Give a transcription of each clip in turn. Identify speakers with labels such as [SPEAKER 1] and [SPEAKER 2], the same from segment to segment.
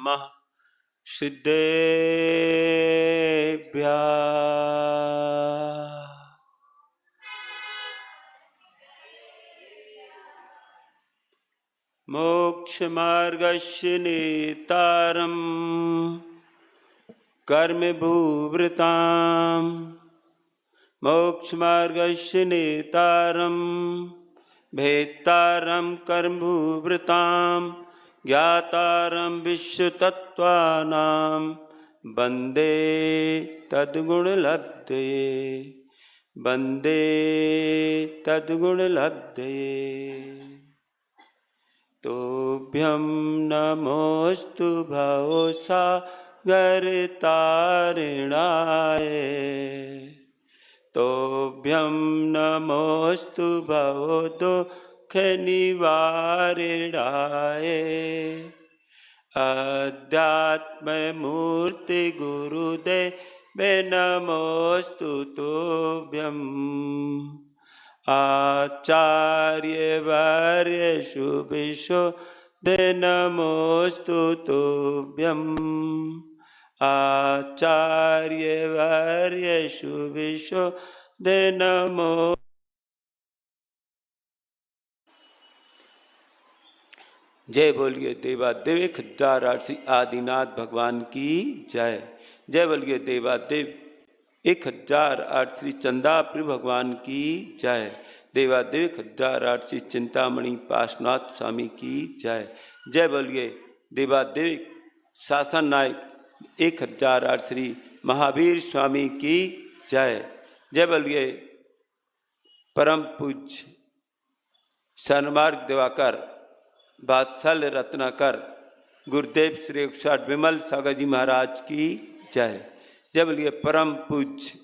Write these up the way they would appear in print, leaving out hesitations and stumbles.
[SPEAKER 1] नमः सिद्धेभ्यः। मोक्षमार्गस्य नेतारम् कर्मभूवृताम् मोक्षमार्गस्य नेतारम् भेत्तारं कर्मभूवृतां ज्ञातारं विश्वतत्त्वानां वन्दे तद्गुणलब्धये वन्दे तद्गुणलब्धये। तोभ्यं नमोऽस्तु भवसागरतारिणाय तोभ्यं नमोऽस्तु भवदुःखनिवारिणाय अध्यात्ममूर्ति गुरुदेवे नमोऽस्तु तोभ्यम् आचार्यवर्य शुभिशुद्धे नमोऽस्तु तोभ्यम् आचार्यवर्य शुभिशुद्धे नमो। जय बोलिए देवादेव खद्दारार्षि आदिनाथ भगवान की जय। जय बोलिए देवादेव 1008 श्री चंदाप्रिय भगवान की जय। देवादेव खद्दारार्ष श्री चिंतामणि पार्श्वनाथ स्वामी की जय। जय बोलिए देवादेव शासन नायक 1008 श्री महावीर स्वामी की जय। जय बोलिए परम पूज्य सन्मार्ग दिवाकर बात्सल्य रत्नाकर गुरुदेव श्री 108 विमल सागर जी महाराज की जय। जय बोलिए परम पूज्य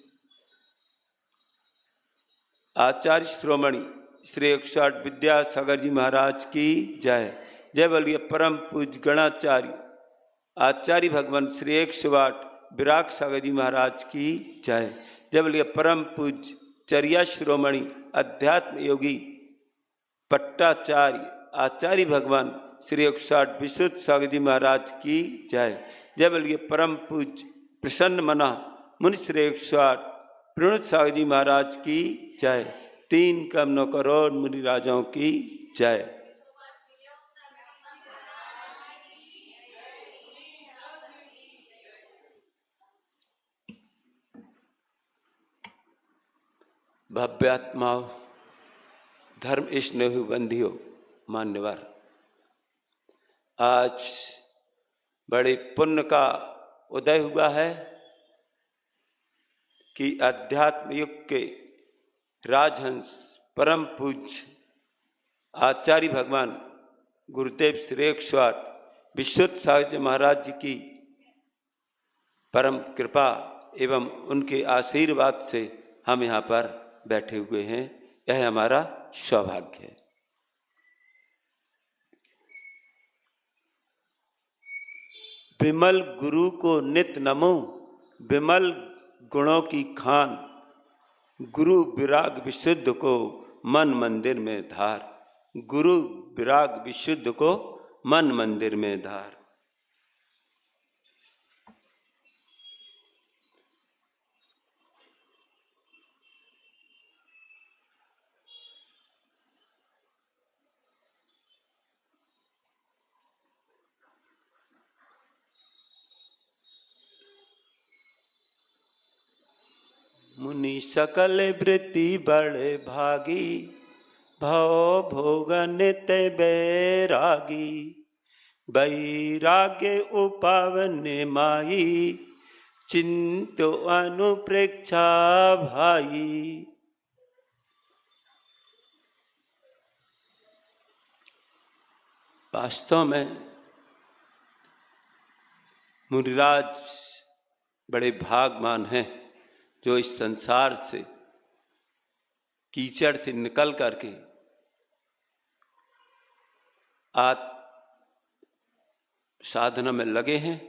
[SPEAKER 1] आचार्य श्रोमणी श्री 108 विद्यासागर जी महाराज की जय। जय बोलिए परम पूज्य गणाचार्य आचार्य भगवान श्री 108 विराग सागर जी महाराज की जय। जय बोलिए परम पूज्य चर्या श्रोमणी अध्यात्म योगी पट्टाचार्य आचार्य भगवान श्री 108 विशुद्ध सागर जी महाराज की जय। जय बोलिए परम पूज्य प्रसन्न मना मुनि श्री 108 प्रणुत सागर जी महाराज की जय। 3 करोड़ करोड़ मुनि राजाओं की जय। भव्यात्माओं धर्म स्नेह बंधियों मान्यवर, आज बड़े पुण्य का उदय हुआ है कि अध्यात्म युग के राजहंस परम पूज्य आचार्य भगवान गुरुदेव श्री 108 विशुद्ध सागर जी महाराज जी की परम कृपा एवं उनके आशीर्वाद से हम यहाँ पर बैठे हुए हैं। यह हमारा सौभाग्य है। विमल गुरु को नित नमो विमल गुणों की खान गुरु विराग विशुद्ध को मन मंदिर में धार गुरु विराग विशुद्ध को मन मंदिर में धार। मुनि सकल वृत्ति बड़े भागी भव भोग नित्य बैरागी वैराग्य उपावन माही चिंतो अनुप्रेक्षा भाई। वास्तव में मुनिराज बड़े भागवान हैं जो इस संसार से कीचड़ से निकल करके साधना में लगे हैं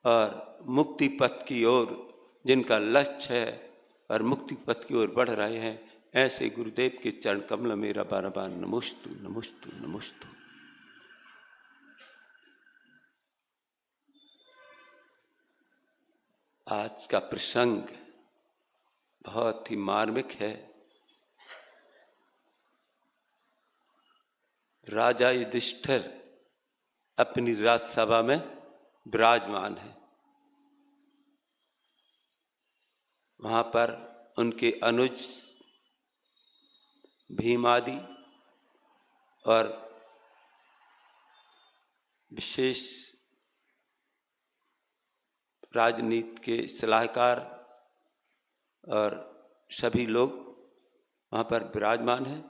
[SPEAKER 1] और मुक्ति पथ की ओर जिनका लक्ष्य है और मुक्ति पथ की ओर बढ़ रहे हैं। ऐसे गुरुदेव के चरण कमल मेरा बार बार नमोस्तु नमोस्तु नमोस्तु। आज का प्रसंग बहुत ही मार्मिक है। राजा युधिष्ठिर अपनी राजसभा में विराजमान है। वहाँ पर उनके अनुज भीम आदि और विशेष राजनीति के सलाहकार और सभी लोग वहाँ पर विराजमान हैं।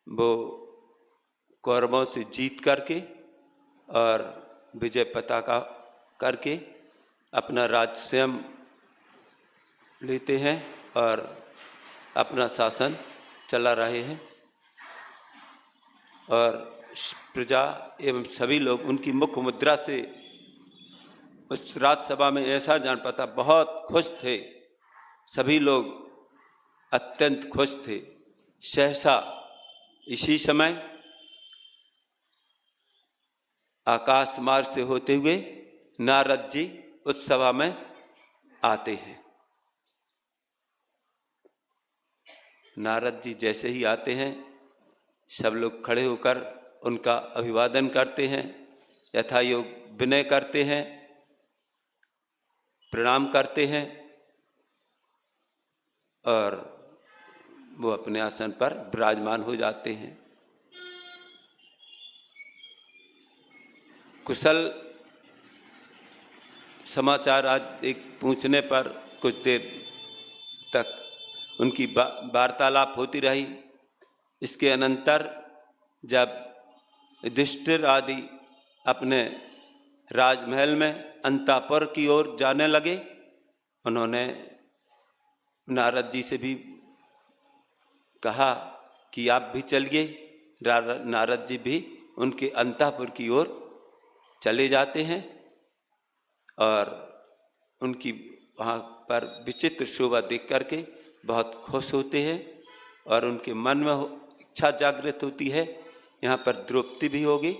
[SPEAKER 1] वो कौरवों से जीत करके और विजय पताका करके अपना राज स्वयं लेते हैं और अपना शासन चला रहे हैं। और प्रजा एवं सभी लोग उनकी मुख मुद्रा से उस राजसभा में ऐसा जान पाता, बहुत खुश थे। सभी लोग अत्यंत खुश थे। सहसा इसी समय आकाश मार्ग से होते हुए नारद जी उस सभा में आते हैं। नारद जी जैसे ही आते हैं, सब लोग खड़े होकर उनका अभिवादन करते हैं, यथायोग विनय करते हैं, प्रणाम करते हैं और वो अपने आसन पर विराजमान हो जाते हैं। कुशल समाचार आज एक पूछने पर कुछ देर तक उनकी वार्तालाप होती रही। इसके अनंतर जब युधिष्ठिर आदि अपने राजमहल में अंतापुर की ओर जाने लगे, उन्होंने नारद जी से भी कहा कि आप भी चलिए। नारद जी भी उनके अंतःपुर की ओर चले जाते हैं और उनकी वहाँ पर विचित्र शोभा देख करके बहुत खुश होते हैं और उनके मन में इच्छा जागृत होती है, यहाँ पर द्रौपदी भी होगी,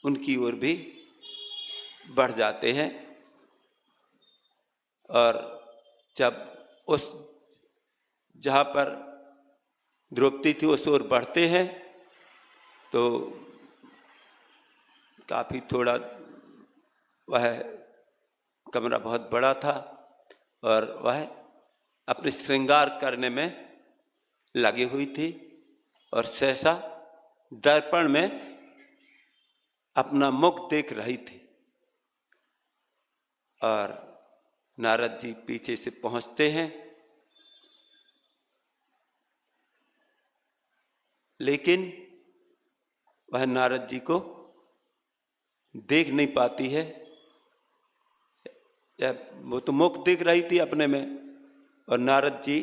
[SPEAKER 1] उनकी ओर भी बढ़ जाते हैं। और जब उस जहाँ पर द्रौपदी थी उस ओर बढ़ते हैं तो काफ़ी थोड़ा वह कमरा बहुत बड़ा था और वह अपने श्रृंगार करने में लगी हुई थी और सहसा दर्पण में अपना मुख देख रही थी। और नारद जी पीछे से पहुंचते हैं, लेकिन वह नारद जी को देख नहीं पाती है। या वो तो मुख देख रही थी अपने में, और नारद जी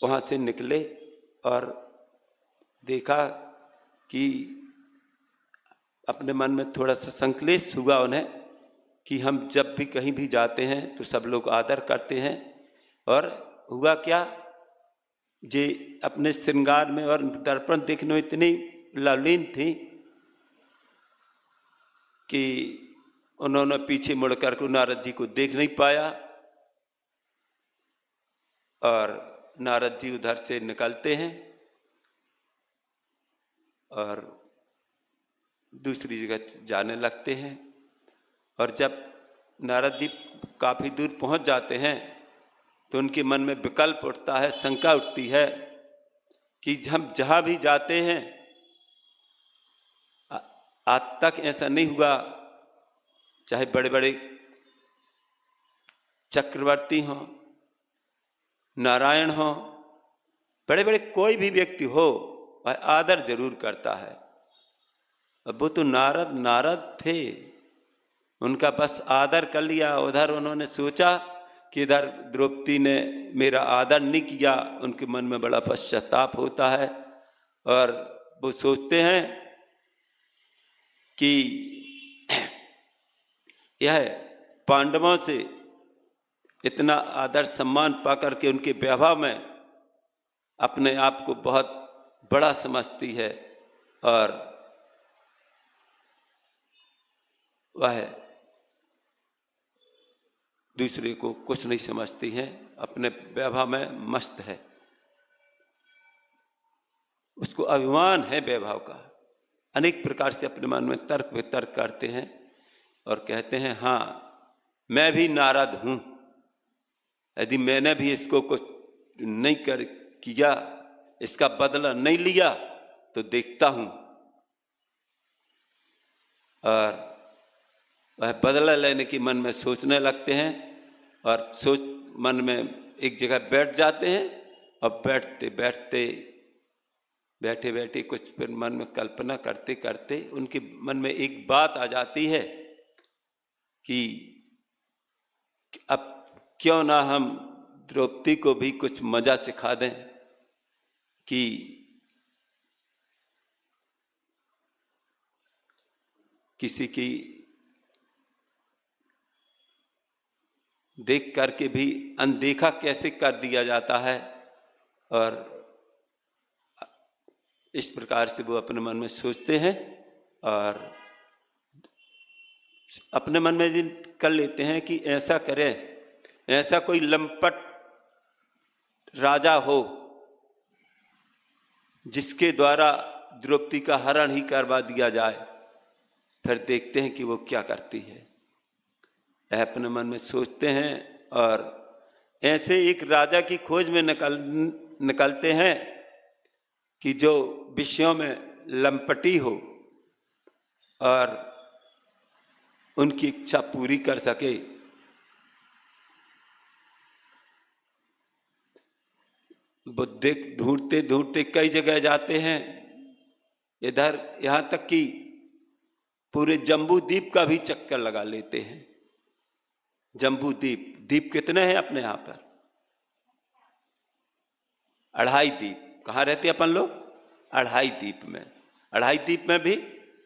[SPEAKER 1] वहाँ से निकले और देखा कि अपने मन में थोड़ा सा संक्लेश हुआ उन्हें कि हम जब भी कहीं भी जाते हैं तो सब लोग आदर करते हैं, और हुआ क्या, जे अपने श्रृंगार में और दर्पण देखने में इतनी लवलीन थी कि उन्होंने पीछे मुड़कर को नारद जी को देख नहीं पाया। और नारद जी उधर से निकलते हैं और दूसरी जगह जाने लगते हैं। और जब नारद जी काफ़ी दूर पहुंच जाते हैं तो उनके मन में विकल्प उठता है, शंका उठती है कि हम जहाँ भी जाते हैं आज तक ऐसा नहीं हुआ, चाहे बड़े बड़े चक्रवर्ती हों, नारायण हों, बड़े बड़े कोई भी व्यक्ति हो, वह आदर जरूर करता है। अब वो तो नारद थे, उनका बस आदर कर लिया। उधर उन्होंने सोचा कि इधर द्रौपदी ने मेरा आदर नहीं किया, उनके मन में बड़ा पश्चाताप होता है और वो सोचते हैं कि यह पांडवों से इतना आदर सम्मान पाकर के उनके वैभव में अपने आप को बहुत बड़ा समझती है और वह दूसरे को कुछ नहीं समझती हैं, अपने वैभव में मस्त है, उसको अभिमान है वैभव का। अनेक प्रकार से अपने मन में तर्क वितर्क करते हैं और कहते हैं हाँ मैं भी नारद हूं, यदि मैंने भी इसको कुछ नहीं किया, इसका बदला नहीं लिया तो देखता हूं। और वह बदला लेने की मन में सोचने लगते हैं और सोच मन में एक जगह बैठ जाते हैं और बैठे बैठे कुछ फिर मन में कल्पना करते करते उनके मन में एक बात आ जाती है कि अब क्यों ना हम द्रौपदी को भी कुछ मजा चिखा दें कि किसी की देख करके भी अनदेखा कैसे कर दिया जाता है। और इस प्रकार से वो अपने मन में सोचते हैं और अपने मन में कर लेते हैं कि ऐसा करें, ऐसा कोई लंपट राजा हो जिसके द्वारा द्रौपदी का हरण ही करवा दिया जाए, फिर देखते हैं कि वो क्या करती है। अपने मन में सोचते हैं और ऐसे एक राजा की खोज में निकलते हैं कि जो विषयों में लंपटी हो और उनकी इच्छा पूरी कर सके। बुद्धि ढूंढते ढूंढते कई जगह जाते हैं, इधर यहां तक कि पूरे जम्बू द्वीप का भी चक्कर लगा लेते हैं। जम्बू द्वीप कितने हैं अपने यहां पर? 2.5 द्वीप। कहाँ रहते अपन लोग? 2.5 द्वीप में। 2.5 द्वीप में भी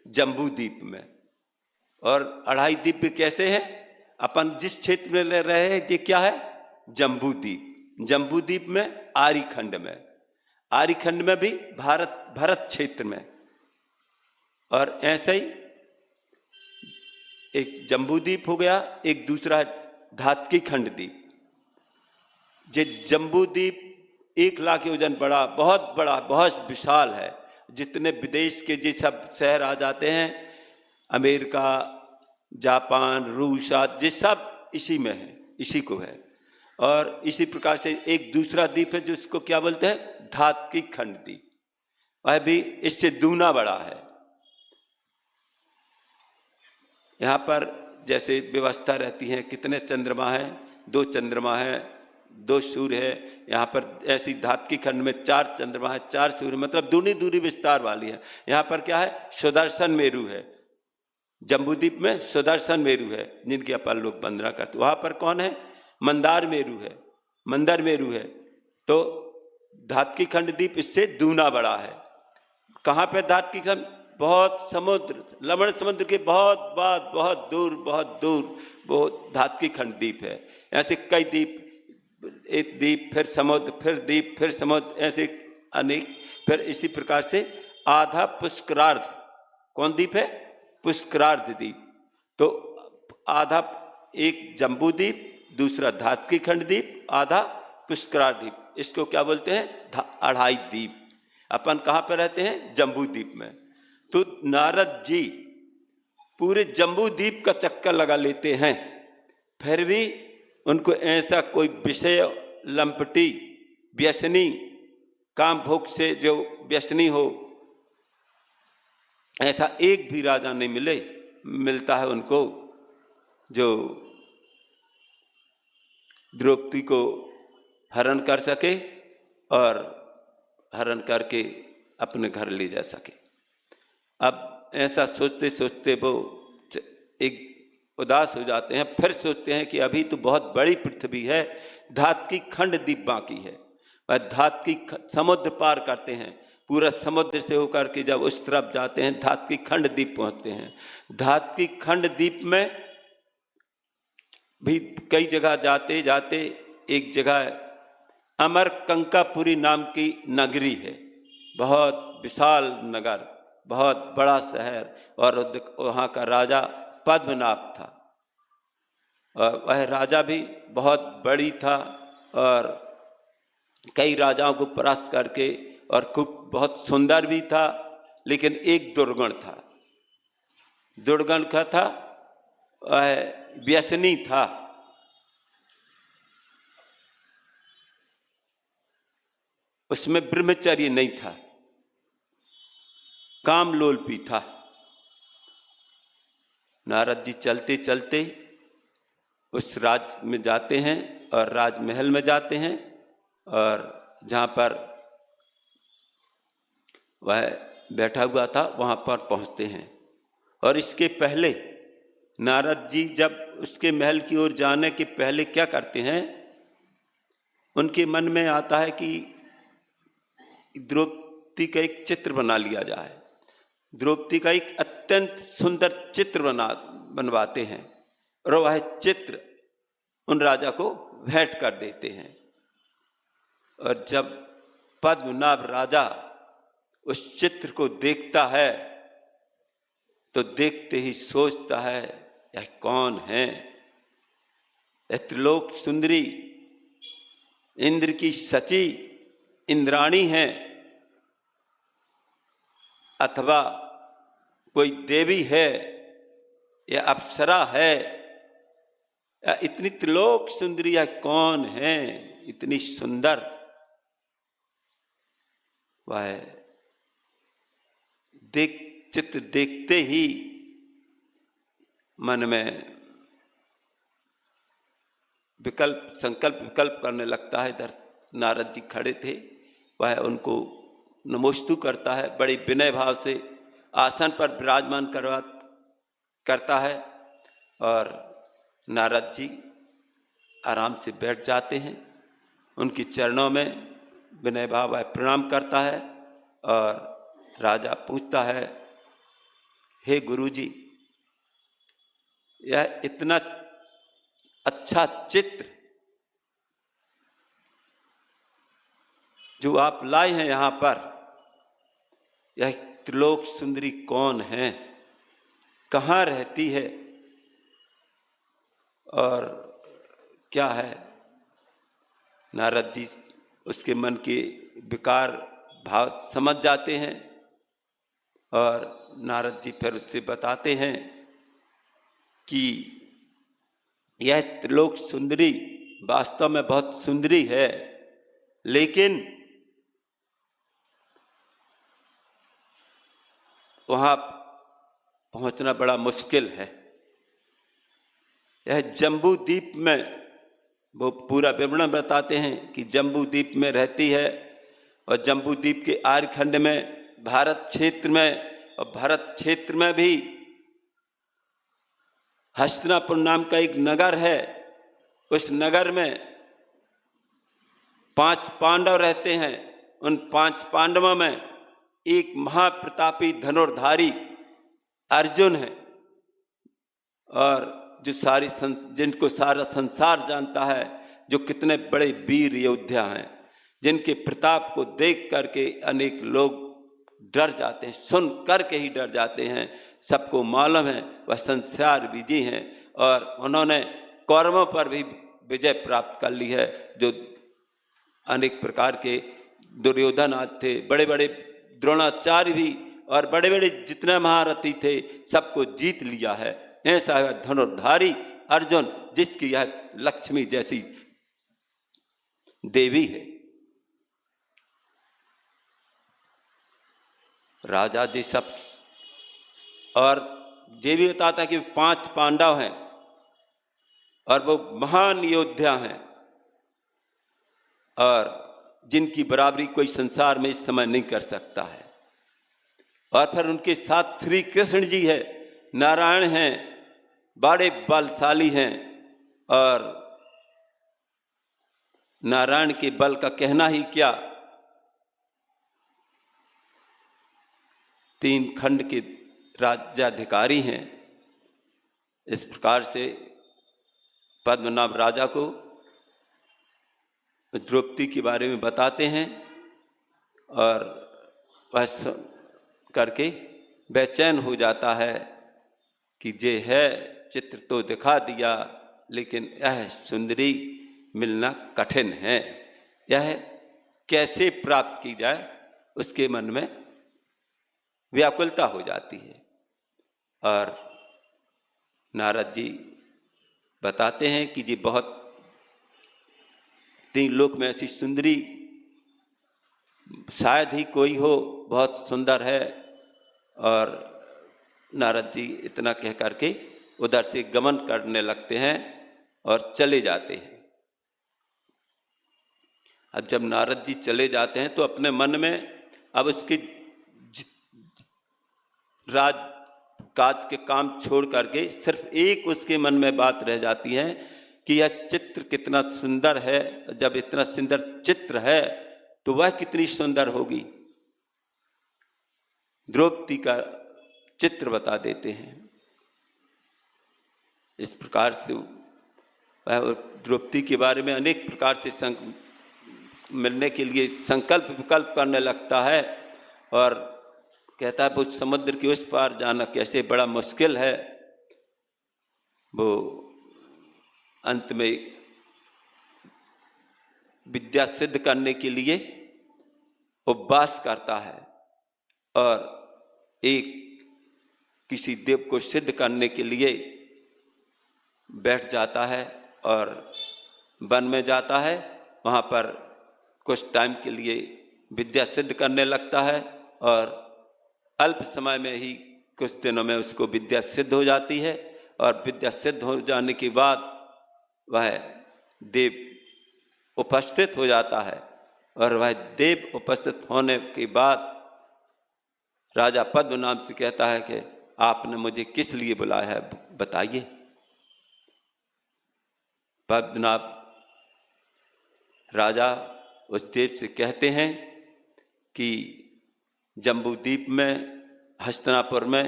[SPEAKER 1] जम्बू द्वीप में। और 2.5 द्वीप कैसे है? अपन जिस क्षेत्र में रह रहे हैं ये क्या है? जम्बू द्वीप। जम्बू द्वीप में आर्यखंड में, आर्यखंड में भी भरत क्षेत्र में। और ऐसे ही एक जम्बू द्वीप हो गया, एक दूसरा धात्की खंड द्वीप। ये जम्बू द्वीप 1 लाख योजन बड़ा, बहुत विशाल है। जितने विदेश के जो सब शहर आ जाते हैं, अमेरिका, जापान, रूस, ये सब इसी में है, इसी को है। और इसी प्रकार से एक दूसरा द्वीप है जिसको क्या बोलते हैं? धात्की खंड द्वीप। वह भी इससे दूना बड़ा है। यहाँ पर जैसे व्यवस्था रहती है, कितने चंद्रमा हैं? 2 चंद्रमा है, 2 सूर्य है। यहाँ पर ऐसी धात्की खंड में 4 चंद्रमा है, 4 सूर्य, मतलब दूरी विस्तार वाली है। यहाँ पर क्या है? सुदर्शन मेरु है। जम्बूद्वीप में सुदर्शन मेरु है जिनकी अपन लोग वंदना करते। वहाँ पर कौन है? मंदार मेरु है, मंदर मेरु है। तो धात्की खंड द्वीप इससे दूना बड़ा है। कहाँ पे धात्की खंड? बहुत समुद्र, लवण समुद्र के बहुत दूर वो धात्की खंड द्वीप है। ऐसे कई द्वीप, एक द्वीप फिर समुद्र, फिर द्वीप, फिर समुद्र, ऐसे अनेक। फिर इसी प्रकार से आधा पुष्करार्ध। कौन द्वीप है? पुष्करार्ध द्वीप। तो आधा एक जम्बू द्वीप, दूसरा धात्की खंड द्वीप, आधा पुष्करार्ध द्वीप। इसको क्या बोलते हैं? 2.5 द्वीप। अपन कहाँ पर रहते हैं? जम्बू द्वीप में। तो नारद जी पूरे जम्बू द्वीप का चक्कर लगा लेते हैं, फिर भी उनको ऐसा कोई विषय लंपटी व्यसनी, काम भोग से जो व्यसनी हो, ऐसा एक भी राजा नहीं मिलता है उनको जो द्रौपदी को हरण कर सके और हरण करके अपने घर ले जा सके। अब ऐसा सोचते सोचते वो एक उदास हो जाते हैं। फिर सोचते हैं कि अभी तो बहुत बड़ी पृथ्वी है, धात्की खंड द्वीप बाकी है। वह धात्की समुद्र पार करते हैं, पूरा समुद्र से होकर के जब उस तरफ जाते हैं धात्की खंड द्वीप पहुंचते हैं। धात्की खंड द्वीप में भी कई जगह जाते जाते एक जगह अमरकंकापुरी नाम की नगरी है। बहुत विशाल नगर, बहुत बड़ा शहर। और वहाँ का राजा पद्मनाभ था। और वह राजा भी बहुत बड़ी था और कई राजाओं को परास्त करके, और खूब बहुत सुंदर भी था, लेकिन एक दुर्गुण था। दुर्गुण क्या था? वह व्यसनी था। उसमें ब्रह्मचर्य नहीं था, कामलोलपी था। नारद जी चलते चलते उस राज में जाते हैं और राजमहल में जाते हैं, और जहाँ पर वह बैठा हुआ था वहाँ पर पहुँचते हैं। और इसके पहले नारद जी जब उसके महल की ओर जाने के पहले क्या करते हैं, उनके मन में आता है कि द्रौपदी का एक चित्र बना लिया जाए। द्रौपदी का एक अत्यंत सुंदर चित्र बनवाते हैं और वह चित्र उन राजा को भेंट कर देते हैं। और जब पद्मनाभ राजा उस चित्र को देखता है तो देखते ही सोचता है, यह कौन है? यह त्रिलोक सुंदरी इंद्र की सची इंद्राणी है, अथवा कोई देवी है या अप्सरा है, या इतनी त्रिलोक सुंदरी यह कौन है, इतनी सुंदर? वह चित्र देखते ही मन में संकल्प विकल्प करने लगता है। इधर नारद जी खड़े थे, वह उनको नमोस्तु करता है, बड़े विनय भाव से आसन पर विराजमान करता है, और नारद जी आराम से बैठ जाते हैं। उनके चरणों में विनय भाव वह प्रणाम करता है, और राजा पूछता है, हे गुरुजी, यह इतना अच्छा चित्र जो आप लाए हैं यहाँ पर, यह त्रिलोक सुंदरी कौन है, कहाँ रहती है और क्या है? नारद जी उसके मन के विकार भाव समझ जाते हैं, और नारद जी फिर उससे बताते हैं कि यह त्रिलोक सुंदरी वास्तव में बहुत सुंदरी है, लेकिन वहाँ पहुँचना बड़ा मुश्किल है। यह जम्बू द्वीप में, वो पूरा विवरण बताते हैं कि जम्बू द्वीप में रहती है, और जम्बू द्वीप के आर्यखंड में भारत क्षेत्र में, और भारत क्षेत्र में भी हस्तिनापुर नाम का एक नगर है। उस नगर में 5 पांडव रहते हैं। उन 5 पांडवों में एक महाप्रतापी धनुर्धारी अर्जुन है, और जो जिनको सारा संसार जानता है, जो कितने बड़े वीर योद्धा हैं, जिनके प्रताप को देख करके अनेक लोग डर जाते हैं, सुन करके ही डर जाते हैं। सबको मालूम है वह संसार विजयी हैं, और उन्होंने कौरवों पर भी विजय प्राप्त कर ली है। जो अनेक प्रकार के दुर्योधन थे, बड़े बड़े द्रोणाचार्य भी, और बड़े बड़े जितने महारथी थे, सबको जीत लिया है। ऐसा है धनुर्धारी अर्जुन, जिसकी यह लक्ष्मी जैसी देवी है। राजा जी सब, और ये भी बताता कि 5 पांडव हैं और वो महान योद्धा हैं, और जिनकी बराबरी कोई संसार में इस समय नहीं कर सकता है। और फिर उनके साथ श्री कृष्ण जी है, नारायण हैं, बड़े बलशाली हैं, और नारायण के बल का कहना ही क्या, 3 खंड के राज्याधिकारी हैं। इस प्रकार से पद्मनाभ राजा को द्रौपदी के बारे में बताते हैं, और वह करके बेचैन हो जाता है कि ये है, चित्र तो दिखा दिया, लेकिन यह सुंदरी मिलना कठिन है। यह कैसे प्राप्त की जाए, उसके मन में व्याकुलता हो जाती है। और नारद जी बताते हैं कि जी बहुत तीन लोक में ऐसी सुंदरी शायद ही कोई हो, बहुत सुंदर है। और नारद जी इतना कह करके उधर से गमन करने लगते हैं और चले जाते हैं। अब जब नारद जी चले जाते हैं तो अपने मन में अब उसके राज काज के काम छोड़ करके सिर्फ एक उसके मन में बात रह जाती है कि यह चित्र कितना सुंदर है। जब इतना सुंदर चित्र है तो वह कितनी सुंदर होगी। द्रौपदी का चित्र बता देते हैं। इस प्रकार से वह द्रौपदी के बारे में अनेक प्रकार से मिलने के लिए संकल्प विकल्प करने लगता है और कहता है वो समुद्र के उस पार जाना कैसे बड़ा मुश्किल है। वो अंत में विद्या सिद्ध करने के लिए उपवास करता है और एक किसी देव को सिद्ध करने के लिए बैठ जाता है और वन में जाता है। वहाँ पर कुछ टाइम के लिए विद्या सिद्ध करने लगता है और अल्प समय में ही कुछ दिनों में उसको विद्या सिद्ध हो जाती है। और विद्या सिद्ध हो जाने के बाद वह देव उपस्थित हो जाता है और वह देव उपस्थित होने के बाद राजा पद्म नाम से कहता है कि आपने मुझे किस लिए बुलाया है, बताइए। पद्मनाभ राजा उस देव से कहते हैं कि जम्बूद्वीप में हस्तिनापुर में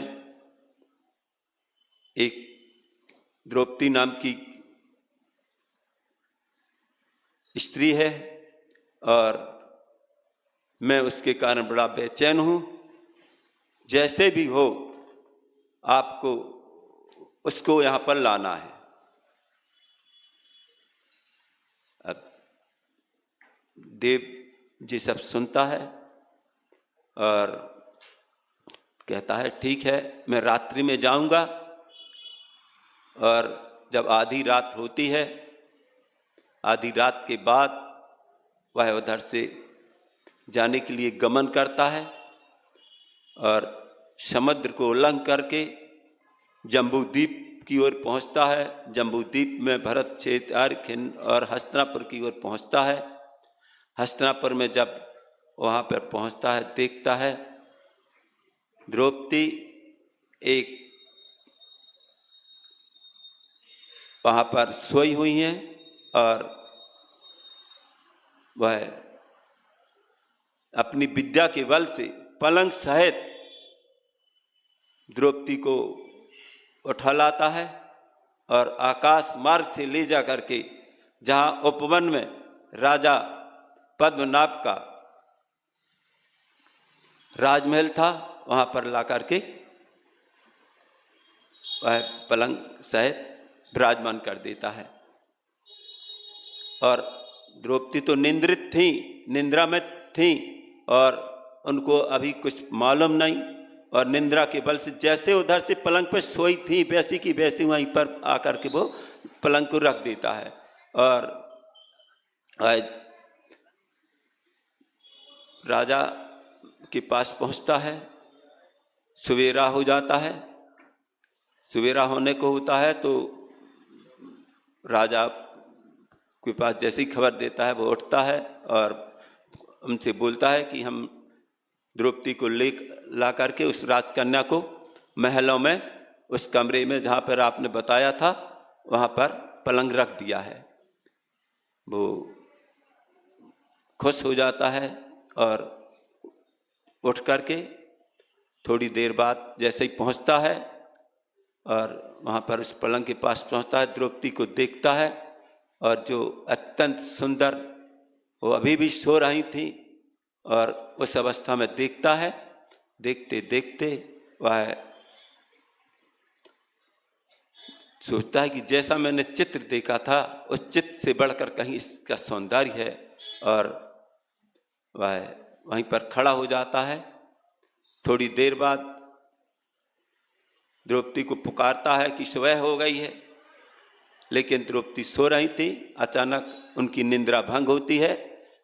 [SPEAKER 1] एक द्रौपदी नाम की स्त्री है और मैं उसके कारण बड़ा बेचैन हूँ। जैसे भी हो आपको उसको यहाँ पर लाना है। अब देव जी सब सुनता है और कहता है ठीक है, मैं रात्रि में जाऊंगा। और जब आधी रात होती है, आधी रात के बाद वह उधर से जाने के लिए गमन करता है और समुद्र को उल्लंघन करके जम्बूद्वीप की ओर पहुंचता है। जम्बूद्वीप में भरत, क्षेत्र, खिन और हस्तिनापुर की ओर पहुंचता है। हस्तिनापुर में जब वहाँ पर पहुंचता है, देखता है द्रौपदी एक वहाँ पर सोई हुई हैं और वह अपनी विद्या के बल से पलंग सहित द्रौपदी को उठा लाता है और आकाश मार्ग से ले जा करके जहाँ उपवन में राजा पद्मनाभ का राजमहल था, वहाँ पर ला करके वह पलंग सहित विराजमान कर देता है। और द्रौपदी तो निंद्रित थी, निंद्रा में थी और उनको अभी कुछ मालूम नहीं। और निंद्रा के बल से जैसे उधर से पलंग पर सोई थी वैसी की वैसी वहीं पर आकर के वो पलंग को रख देता है। और राजा के पास पहुंचता है। सवेरा हो जाता है। सवेरा होने को होता है तो राजा के पास जैसे ही खबर देता है वो उठता है और उनसे बोलता है कि हम द्रौपदी को ला करके उस राजकन्या को महलों में उस कमरे में जहाँ पर आपने बताया था वहाँ पर पलंग रख दिया है। वो खुश हो जाता है और उठ करके थोड़ी देर बाद जैसे ही पहुँचता है और वहाँ पर उस पलंग के पास पहुँचता है, द्रौपदी को देखता है और जो अत्यंत सुंदर वो अभी भी सो रही थी और उस अवस्था में देखता है। देखते देखते वह सोचता है कि जैसा मैंने चित्र देखा था उस चित्र से बढ़कर कहीं इसका सौंदर्य है, और वह वहीं पर खड़ा हो जाता है। थोड़ी देर बाद द्रौपदी को पुकारता है कि सुबह हो गई है, लेकिन द्रौपदी सो रही थी। अचानक उनकी निद्रा भंग होती है,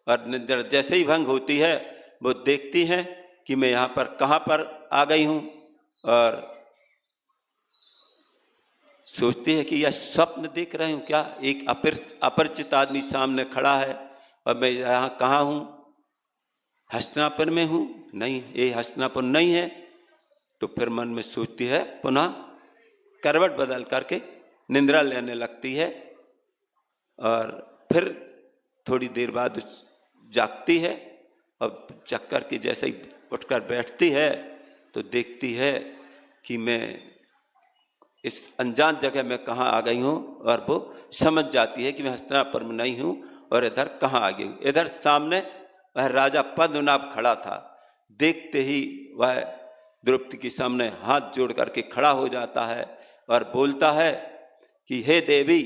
[SPEAKER 1] और निद्रा जैसे ही भंग होती है वो देखती हैं कि मैं यहाँ पर कहाँ पर आ गई हूँ, और सोचती है कि यह स्वप्न देख रहे हूँ क्या, एक अपरिचित आदमी सामने खड़ा है और मैं यहाँ कहाँ हूँ, हस्तिनापुर में हूँ? नहीं, ये हस्तिनापुर नहीं है। तो फिर मन में सोचती है, पुनः करवट बदल करके निंद्रा लेने लगती है, और फिर थोड़ी देर बाद जागती है, और जाग कर के जैसे ही उठकर बैठती है तो देखती है कि मैं इस अनजान जगह में कहाँ आ गई हूँ, और वो समझ जाती है कि मैं हस्तिनापुर में नहीं हूँ और इधर कहाँ आ गई हूँ। इधर सामने वह राजा पद्मनाभ खड़ा था। देखते ही वह द्रौपदी के सामने हाथ जोड़ करके खड़ा हो जाता है और बोलता है कि हे देवी,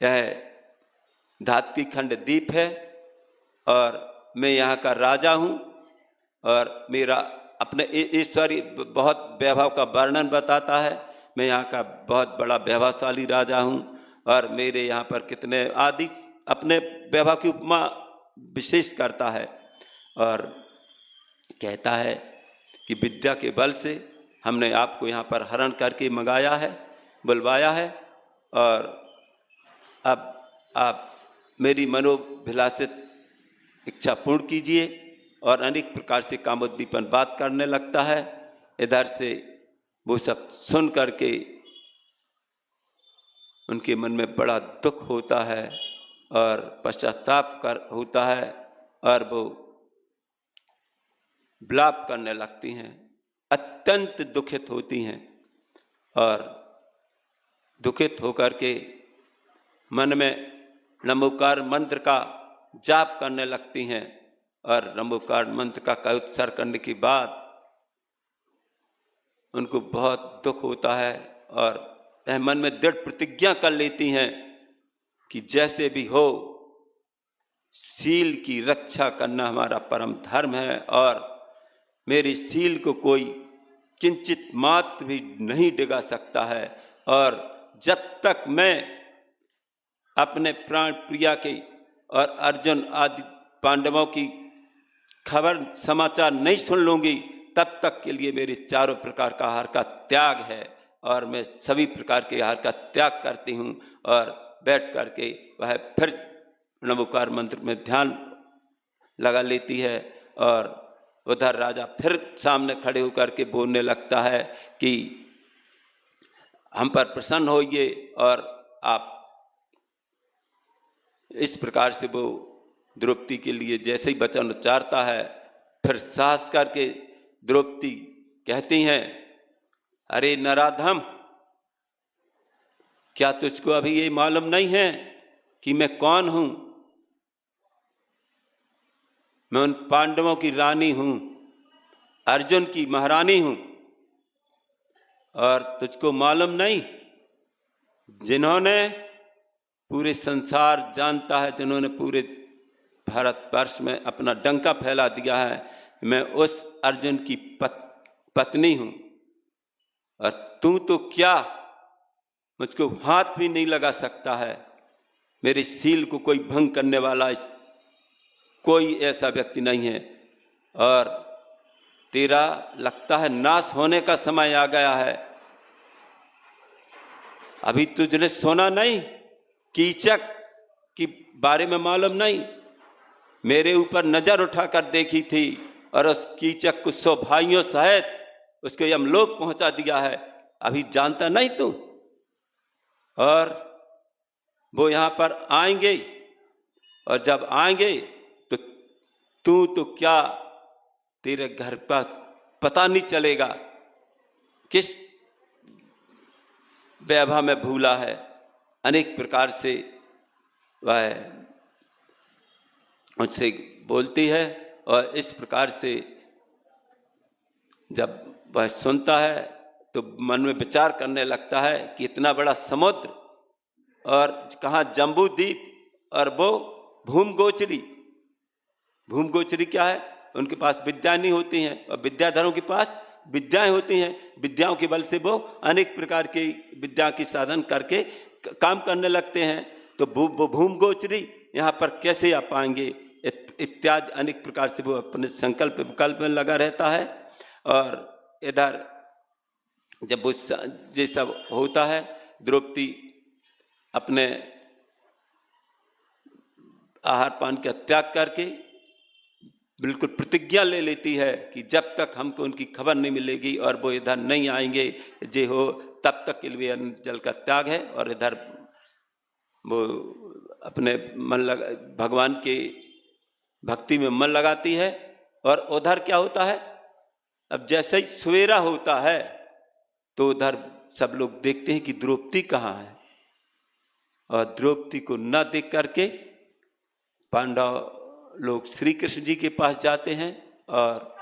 [SPEAKER 1] यह धात्की खंड द्वीप है और मैं यहाँ का राजा हूँ, और मेरा अपने ईश्वरी बहुत वैभव का वर्णन बताता है। मैं यहाँ का बहुत बड़ा वैभवशाली राजा हूँ, और मेरे यहाँ पर कितने आदि अपने वैभव की उपमा विशेष करता है, और कहता है कि विद्या के बल से हमने आपको यहाँ पर हरण करके मंगाया है, बुलवाया है, और अब आप मेरी मनोभिलाषित इच्छा पूर्ण कीजिए। और अनेक प्रकार से कामोद्दीपन बात करने लगता है। इधर से वो सब सुन करके उनके मन में बड़ा दुख होता है और पश्चाताप होता है, और वो विलाप करने लगती हैं, अत्यंत दुखित होती हैं, और दुखित होकर के मन में नमोकार मंत्र का जाप करने लगती हैं, और नमोकार मंत्र का कई उच्चारण करने के बाद उनको बहुत दुख होता है, और वह मन में दृढ़ प्रतिज्ञा कर लेती हैं कि जैसे भी हो शील की रक्षा करना हमारा परम धर्म है, और मेरे शील को कोई किंचित मात्र भी नहीं डिगा सकता है, और जब तक मैं अपने प्राण प्रिया की और अर्जुन आदि पांडवों की खबर समाचार नहीं सुन लूंगी, तब तक के लिए मेरे चारों प्रकार का आहार का त्याग है, और मैं सभी प्रकार के आहार का त्याग करती हूँ। और बैठ करके वह फिर नमोकार मंत्र में ध्यान लगा लेती है, और उधर राजा फिर सामने खड़े होकर के बोलने लगता है कि हम पर प्रसन्न होइए, और आप इस प्रकार से वो द्रौपदी के लिए जैसे ही वचन उच्चारता है, फिर साहस करके द्रौपदी कहती हैं, अरे नराधम, क्या तुझको अभी ये मालूम नहीं है कि मैं कौन हूं? मैं उन पांडवों की रानी हूं, अर्जुन की महारानी हूं, और तुझको मालूम नहीं, जिन्होंने पूरे संसार जानता है, जिन्होंने पूरे भारतवर्ष में अपना डंका फैला दिया है, मैं उस अर्जुन की पत्नी हूं, और तू तो क्या मुझको हाथ भी नहीं लगा सकता है। मेरे शील को कोई भंग करने वाला कोई ऐसा व्यक्ति नहीं है, और तेरा लगता है नाश होने का समय आ गया है। अभी तुझने सुना नहीं, कीचक के बारे में मालूम नहीं? मेरे ऊपर नजर उठाकर देखी थी, और उस कीचक को 100 भाइयों सहित उसको यमलोक पहुंचा दिया है। अभी जानता नहीं तू? और वो यहाँ पर आएंगे, और जब आएंगे तो तू तो क्या, तेरे घर पर पता नहीं चलेगा किस वैभव में भूला है। अनेक प्रकार से वह मुझसे बोलती है, और इस प्रकार से जब वह सुनता है तो मन में विचार करने लगता है कि इतना बड़ा समुद्र और कहाँ जम्बू द्वीप और वो भूमगोचरी। भूमगोचरी क्या है? उनके पास विद्या नहीं होती हैं और विद्याधरों के पास विद्याएं होती हैं। विद्याओं के बल से वो अनेक प्रकार की विद्या की साधन करके काम करने लगते हैं। तो वो भूमगोचरी यहाँ पर कैसे आ पाएंगे इत्यादि अनेक प्रकार से वो अपने संकल्प विकल्प में लगा रहता है। और इधर जब वो ये सब होता है, द्रौपदी अपने आहार पान का त्याग करके बिल्कुल प्रतिज्ञा ले लेती है कि जब तक हमको उनकी खबर नहीं मिलेगी और वो इधर नहीं आएंगे जे हो, तब तक के लिए अन्न जल का त्याग है। और इधर वो अपने मन लगा भगवान के भक्ति में मन लगाती है। और उधर क्या होता है, अब जैसे ही सवेरा होता है तो उधर सब लोग देखते हैं कि द्रौपदी कहाँ है, और द्रौपदी को न देख करके पांडव लोग श्री कृष्ण जी के पास जाते हैं। और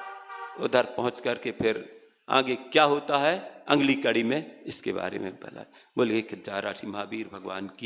[SPEAKER 1] उधर पहुंच करके फिर आगे क्या होता है अगली कड़ी में इसके बारे में बोला। बोलिए कि जय राशि महावीर भगवान की।